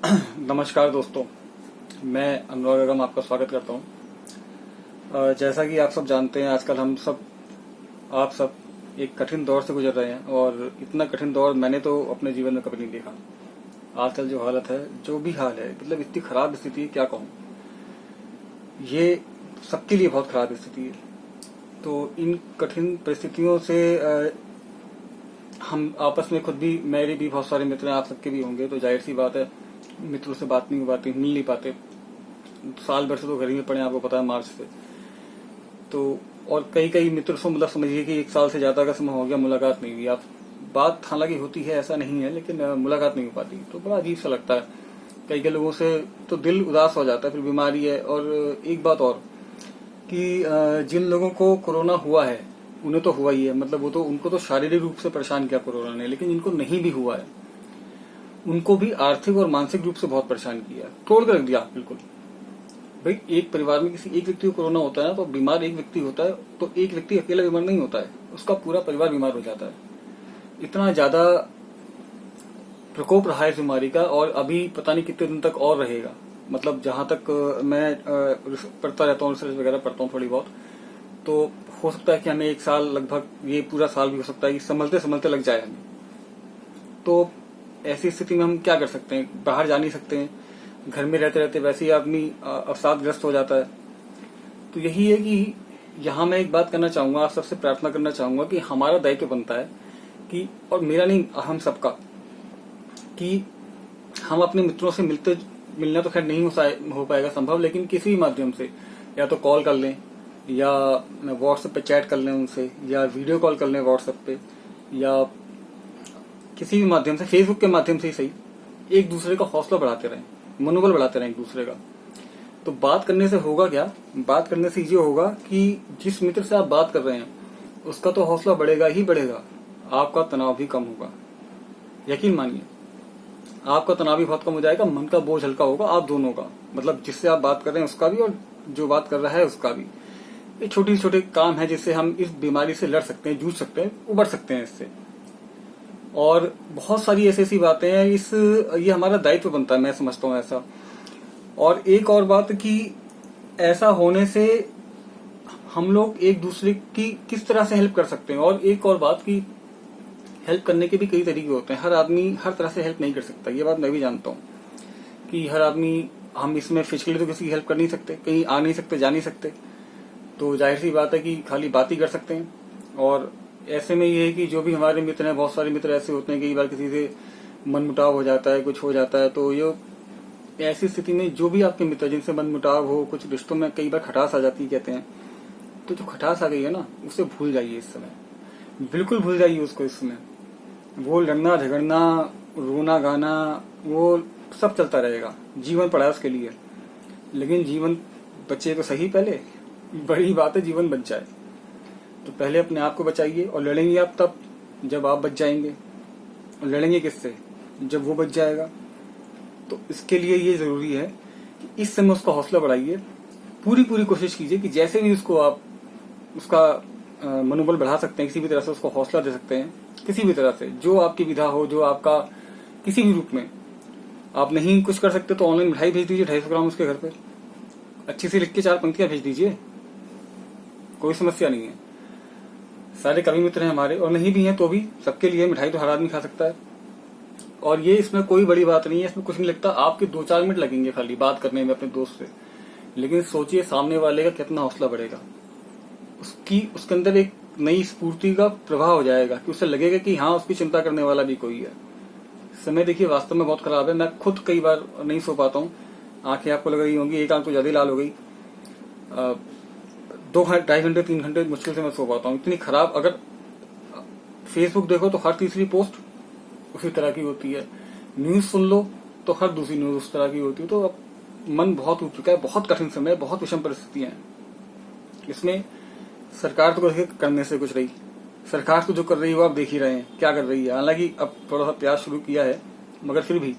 नमस्कार दोस्तों, मैं अनुराग अगम आपका स्वागत करता हूँ। जैसा कि आप सब जानते हैं, आजकल आप सब एक कठिन दौर से गुजर रहे हैं और इतना कठिन दौर मैंने तो अपने जीवन में कभी नहीं देखा। आजकल जो हालत है, जो भी हाल है, मतलब इतनी खराब स्थिति है, क्या कहूँ। ये सबके लिए बहुत खराब स्थिति है। तो इन कठिन परिस्थितियों से हम आपस में खुद भी, मेरे भी बहुत सारे मित्र हैं, आप सबके भी होंगे, तो जाहिर सी बात है मित्रों से बात नहीं हो पाती, मिल नहीं पाते। साल भर से तो घर ही में पड़े, आपको पता है, मार्च से। तो और कई मित्रों से, मतलब समझिए कि 1 साल से ज्यादा का समय हो गया, मुलाकात नहीं हुई। आप बात हालांकि होती है, ऐसा नहीं है, लेकिन मुलाकात नहीं हो पाती, तो बड़ा अजीब सा लगता है। कई लोगों से तो दिल उदास हो जाता है, फिर बीमारी है। और एक बात और कि जिन लोगों को कोरोना हुआ है उन्हें तो हुआ ही है, मतलब वो तो, उनको तो शारीरिक रूप से परेशान किया कोरोना ने, लेकिन जिनको नहीं भी हुआ है उनको भी आर्थिक और मानसिक रूप से बहुत परेशान किया, तोड़ कर रख दिया बिल्कुल। भाई, एक परिवार में किसी एक व्यक्ति को कोरोना होता है ना, तो बीमार एक व्यक्ति होता है, तो एक व्यक्ति अकेला बीमार नहीं होता है, उसका पूरा परिवार बीमार हो जाता है। इतना ज्यादा प्रकोप रहा है इस बीमारी का, और अभी पता नहीं कितने दिन तक और रहेगा। मतलब जहां तक मैं पढ़ता रहता हूँ, रिसर्च वगैरह पढ़ता हूँ थोड़ी बहुत, तो हो सकता है कि हमें 1 साल, लगभग ये पूरा साल भी हो सकता है कि संभलते संभलते लग जाए हमें। तो ऐसी स्थिति में हम क्या कर सकते हैं? बाहर जा नहीं सकते हैं, घर में रहते रहते वैसे ही आदमी अवसादग्रस्त हो जाता है। तो यही है कि यहाँ मैं एक बात करना चाहूंगा, आप सबसे प्रार्थना करना चाहूंगा कि हमारा दायित्व बनता है कि, और मेरा नहीं, हम सबका, कि हम अपने मित्रों से मिलना तो खैर नहीं हो पाएगा संभव, लेकिन किसी भी माध्यम से, या तो कॉल कर लें, या व्हाट्सएप पे चैट कर लें उनसे, या वीडियो कॉल कर लें व्हाट्सएप पे, या किसी भी माध्यम से, फेसबुक के माध्यम से ही सही, एक दूसरे का हौसला बढ़ाते रहें, मनोबल बढ़ाते रहें एक दूसरे का। तो बात करने से होगा क्या? बात करने से ये होगा कि जिस मित्र से आप बात कर रहे हैं उसका तो हौसला बढ़ेगा ही बढ़ेगा, आपका तनाव भी कम होगा। यकीन मानिए, आपका तनाव भी बहुत कम हो जाएगा, मन का बोझ हल्का होगा, आप दोनों का, मतलब जिससे आप बात कर रहे हैं उसका भी, और जो बात कर रहा है उसका भी। ये छोटे छोटे काम है जिससे हम इस बीमारी से लड़ सकते हैं, जूझ सकते हैं, उबर सकते हैं इससे। और बहुत सारी ऐसी बातें हैं, ये हमारा दायित्व बनता है, मैं समझता हूँ ऐसा। और एक और बात कि ऐसा होने से हम लोग एक दूसरे की किस तरह से हेल्प कर सकते हैं। और एक और बात कि हेल्प करने के भी कई तरीके होते हैं, हर आदमी हर तरह से हेल्प नहीं कर सकता, ये बात मैं भी जानता हूँ कि हर आदमी, हम इसमें फिजिकली तो किसी की हेल्प कर नहीं सकते, कहीं आ नहीं सकते, जा नहीं सकते, तो जाहिर सी बात है कि खाली बात ही कर सकते हैं। और ऐसे में ये है कि जो भी हमारे मित्र हैं, बहुत सारे मित्र ऐसे होते हैं, कई बार किसी से मनमुटाव हो जाता है, कुछ हो जाता है, तो ये ऐसी स्थिति में जो भी आपके मित्र जिनसे मनमुटाव हो, कुछ रिश्तों में कई बार खटास आ जाती है कहते हैं, तो जो खटास आ गई है ना, उसे भूल जाइए इस समय, बिल्कुल भूल जाइए उसको इस समय। वो लड़ना झगड़ना, रोना गाना, वो सब चलता रहेगा, जीवन पड़ा है उसके लिए, लेकिन जीवन बचे तो सही पहले। बड़ी बात है जीवन बच जाए, तो पहले अपने आप को बचाइए। और लड़ेंगे आप तब जब आप बच जाएंगे, और लड़ेंगे किससे? जब वो बच जाएगा। तो इसके लिए ये जरूरी है कि इस समय उसका हौसला बढ़ाइए, पूरी कोशिश कीजिए कि जैसे भी उसको आप उसका मनोबल बढ़ा सकते हैं, किसी भी तरह से उसको हौसला दे सकते हैं, किसी भी तरह से, जो आपकी विधा हो, जो आपका किसी भी रूप में। आप नहीं कुछ कर सकते तो ऑनलाइन मिठाई भेज दीजिए 250 ग्राम उसके घर पे, अच्छी सी लिख के 4 पंक्तियां भेज दीजिए, कोई समस्या नहीं है। सारे कवि मित्र हैं हमारे, और नहीं भी हैं तो भी सबके लिए मिठाई तो हर आदमी खा सकता है। और ये इसमें कोई बड़ी बात नहीं है, इसमें कुछ नहीं लगता, आपके 2-4 मिनट लगेंगे खाली बात करने में अपने दोस्त से, लेकिन सोचिए सामने वाले का कितना हौसला बढ़ेगा, उसके अंदर एक नई स्फूर्ति का प्रवाह हो जाएगा कि उसे लगेगा कि हाँ, उसकी चिंता करने वाला भी कोई है। समय देखिए वास्तव में बहुत खराब है, मैं खुद कई बार नहीं सो पाता हूँ, आंखें आपको लग रही होंगी, एक आंख तो ज्यादा लाल हो गई, 2-2.5 घंटे 3 घंटे मुश्किल से मैं सो पाता हूँ, इतनी खराब। अगर फेसबुक देखो तो हर तीसरी पोस्ट उसी तरह की होती है, न्यूज सुन लो तो हर दूसरी न्यूज उस तरह की होती है। तो अब मन बहुत उठ चुका है, बहुत कठिन समय, बहुत विषम परिस्थितियां हैं। इसमें सरकार तो करने से कुछ रही, सरकार तो जो कर रही है वो आप देख ही रहे हैं क्या कर रही है। हालांकि अब थोड़ा सा प्रयास शुरू किया है, मगर फिर भी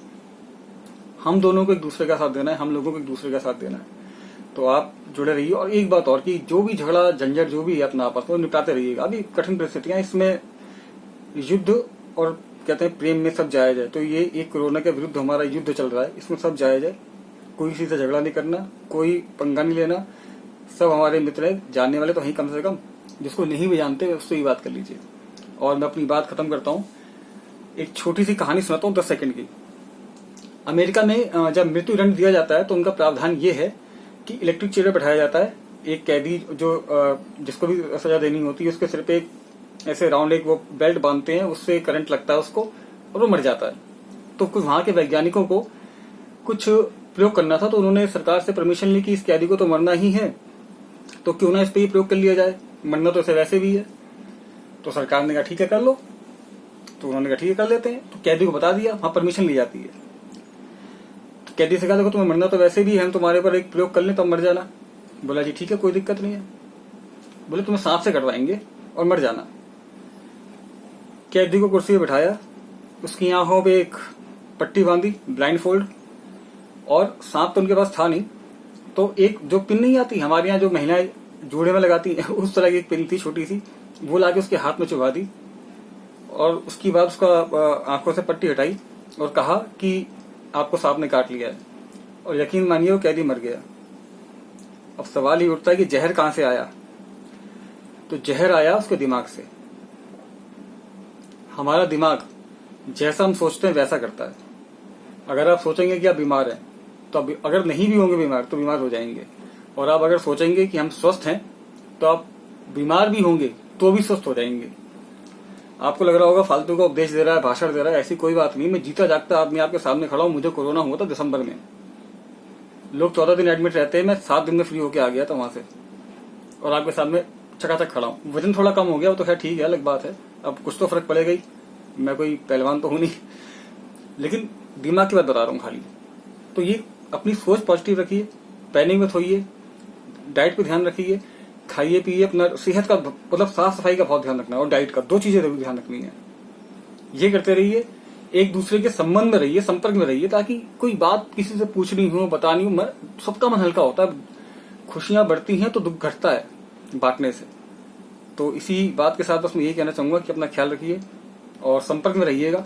हम दोनों को एक दूसरे का साथ देना है, हम लोगों को एक दूसरे का साथ देना है। तो आप जुड़े रहिए। और एक बात और कि जो भी झगड़ा झंझट जो भी है अपना आपस में निपटाते रहिएगा। अभी कठिन परिस्थितियां, इसमें युद्ध और कहते हैं प्रेम में सब जायज है, तो ये एक कोरोना के विरुद्ध हमारा युद्ध चल रहा है, इसमें सब जायज है। कोई किसी से झगड़ा नहीं करना, कोई पंगा नहीं लेना, सब हमारे मित्र है, जानने वाले तो ही कम से कम, जिसको नहीं भी जानते उससे ही बात कर लीजिए। और मैं अपनी बात खत्म करता हूँ, एक छोटी सी कहानी सुनाता हूँ 10 सेकंड की। अमेरिका में जब मृत्यु दंड दिया जाता है तो उनका प्रावधान ये है कि इलेक्ट्रिक चेयर पर बैठाया जाता है, एक कैदी जो जिसको भी सजा देनी होती है उसके सिर पे एक ऐसे राउंड एक वो बेल्ट बांधते हैं, उससे करंट लगता है उसको और वो मर जाता है। तो कुछ वहां के वैज्ञानिकों को कुछ प्रयोग करना था, तो उन्होंने सरकार से परमिशन ली कि इस कैदी को तो मरना ही है, तो क्यों ना इस पे ही प्रयोग कर लिया जाए, मरना तो इसे वैसे भी है। तो सरकार ने कहा ठीक है कर लो, तो उन्होंने कहा ठीक है कर लेते हैं। तो कैदी को बता दिया, वहां परमिशन ली जाती है। तो कैदी से कहा देखो तुम्हें मरना तो वैसे भी है, हम तुम्हारे पर एक प्रयोग कर लें तब मर जाना। बोला जी ठीक है कोई दिक्कत नहीं है। बोले तुम्हें सांप से कटवाएंगे और मर जाना। कैदी को कुर्सी पे बिठाया, उसकी आंखों पे एक पट्टी बांधी ब्लाइंड फोल्ड, और सांप तो उनके पास था नहीं, तो एक जो पिन नहीं आती हमारे यहाँ जो महिलाएं जूड़े में लगाती हैं उस तरह की एक पिन थी छोटी सी, वो लाके उसके हाथ में चुभा दी, और उसके बाद उसका आंखों से पट्टी हटाई और कहा कि आपको सांप ने काट लिया है, और यकीन मानिए वो कैदी मर गया। अब सवाल ये उठता है कि जहर कहां से आया, तो जहर आया उसके दिमाग से। हमारा दिमाग जैसा हम सोचते हैं वैसा करता है। अगर आप सोचेंगे कि आप बीमार हैं तो आप अगर नहीं भी होंगे बीमार तो बीमार हो जाएंगे, और आप अगर सोचेंगे कि हम स्वस्थ हैं तो आप बीमार भी होंगे तो भी स्वस्थ हो जाएंगे। आपको लग रहा होगा फालतू का उपदेश दे रहा है, भाषण दे रहा है, ऐसी कोई बात नहीं। मैं जीता जागता आदमी आपके सामने खड़ा हूं। मुझे कोरोना हुआ था दिसंबर में, लोग 14 दिन एडमिट रहते हैं, मैं 7 दिन में फ्री होके आ गया था वहां से, और आपके सामने चकाचक खड़ा हूं। वजन थोड़ा कम हो गया वो तो खैर ठीक है, अलग बात है, अब कुछ तो फर्क पड़ेगा ही, मैं कोई पहलवान तो हूं नहीं, लेकिन दिमाग की बात बता रहा हूं खाली। तो ये अपनी सोच पॉजिटिव रखिए, पैनिक मत होइए, डाइट पे ध्यान रखिए, खाइए पिए, अपना सेहत का मतलब साफ सफाई का बहुत ध्यान रखना है, और डाइट का 2 चीजें जरूर ध्यान रखनी है। ये करते रहिए, एक दूसरे के संबंध में रहिए, संपर्क में रहिए, ताकि कोई बात किसी से पूछनी हो बतानी हो, सबका मन हल्का होता है। खुशियां बढ़ती हैं तो दुख घटता है बांटने से। तो इसी बात के साथ बस मैं यही कहना चाहूंगा कि अपना ख्याल रखिए और संपर्क में रहिएगा।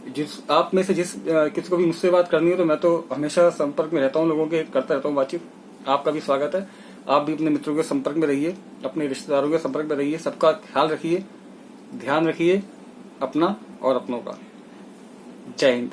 जिस आप में से किसी को भी मुझसे बात करनी हो तो मैं तो हमेशा संपर्क में रहता हूँ, लोगों के करता रहता हूँ बातचीत। आपका भी स्वागत है, आप भी अपने मित्रों के संपर्क में रहिए, अपने रिश्तेदारों के संपर्क में रहिए, सबका ख्याल रखिए, ध्यान रखिए अपना और अपनों का। जय हिंद।